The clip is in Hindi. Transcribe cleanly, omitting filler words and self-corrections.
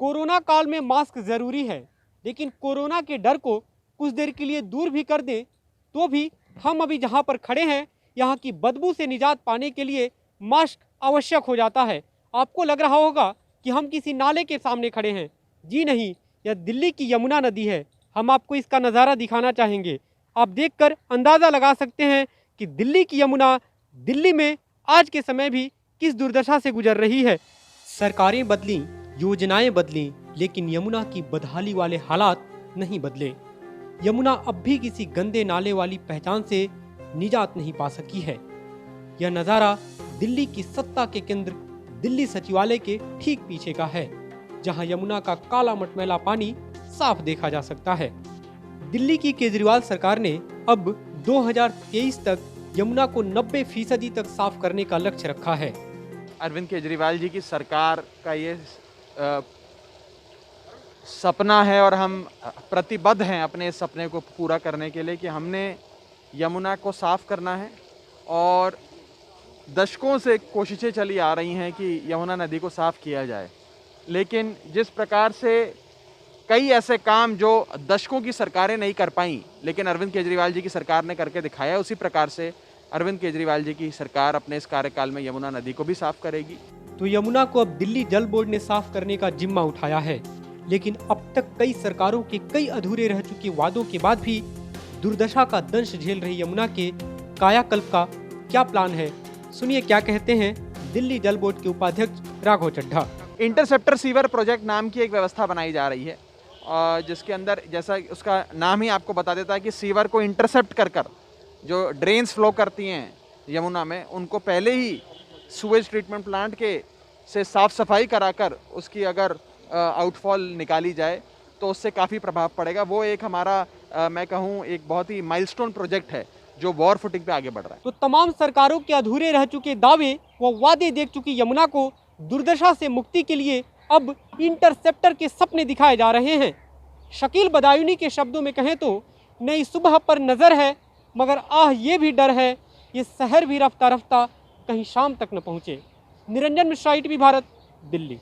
कोरोना काल में मास्क जरूरी है, लेकिन कोरोना के डर को कुछ देर के लिए दूर भी कर दें तो भी हम अभी जहां पर खड़े हैं यहां की बदबू से निजात पाने के लिए मास्क आवश्यक हो जाता है। आपको लग रहा होगा कि हम किसी नाले के सामने खड़े हैं। जी नहीं, यह दिल्ली की यमुना नदी है। हम आपको इसका नज़ारा दिखाना चाहेंगे। आप देखकर अंदाज़ा लगा सकते हैं कि दिल्ली की यमुना दिल्ली में आज के समय भी किस दुर्दशा से गुजर रही है। सरकारें बदली, योजनाएं बदली, लेकिन यमुना की बदहाली वाले हालात नहीं बदले। यमुना अब भी किसी गंदे नाले वाली पहचान से निजात नहीं पा सकी है। यह नज़ारा दिल्ली की सत्ता के केंद्र दिल्ली सचिवालय के ठीक पीछे का है, जहां यमुना का काला मटमैला पानी साफ देखा जा सकता है। दिल्ली की केजरीवाल सरकार ने अब 2023 तक यमुना को 90% तक साफ करने का लक्ष्य रखा है। अरविंद केजरीवाल जी की सरकार का ये सपना है और हम प्रतिबद्ध हैं अपने इस सपने को पूरा करने के लिए कि हमने यमुना को साफ करना है। और दशकों से कोशिशें चली आ रही हैं कि यमुना नदी को साफ किया जाए, लेकिन जिस प्रकार से कई ऐसे काम जो दशकों की सरकारें नहीं कर पाईं, लेकिन अरविंद केजरीवाल जी की सरकार ने करके दिखाया, उसी प्रकार से अरविंद केजरीवाल जी की सरकार अपने इस कार्यकाल में यमुना नदी को भी साफ करेगी। तो यमुना को अब दिल्ली जल बोर्ड ने साफ करने का जिम्मा उठाया है, लेकिन अब तक कई सरकारों के कई अधूरे रह चुके वादों के बाद भी दुर्दशा का दंश झेल रही यमुना के कायाकल्प का क्या प्लान है, सुनिए क्या कहते हैं दिल्ली जल बोर्ड के उपाध्यक्ष Raghav Chadha. Interceptor sewer project नाम की एक व्यवस्था बनाई जा रही है, जिसके अंदर जैसा उसका नाम ही आपको बता देता है कि सीवर को इंटरसेप्ट कर जो ड्रेन्स फ्लो करती हैं यमुना में, उनको पहले ही सुवेज ट्रीटमेंट प्लांट के से साफ सफाई कराकर उसकी अगर आउटफॉल निकाली जाए तो उससे काफ़ी प्रभाव पड़ेगा। वो एक हमारा मैं कहूँ एक बहुत ही माइलस्टोन प्रोजेक्ट है जो वॉर फुटिंग पे आगे बढ़ रहा है। तो तमाम सरकारों के अधूरे रह चुके दावे व वादे देख चुकी यमुना को दुर्दशा से मुक्ति के लिए अब इंटरसेप्टर के सपने दिखाए जा रहे हैं। शकील बदायूनी के शब्दों में कहें तो नई सुबह पर नज़र है, मगर आह ये भी डर है ये शहर भी रफ्ता रफ्ता कहीं शाम तक न पहुँचे। निरंजन मिश्रा, ITV भारत, दिल्ली।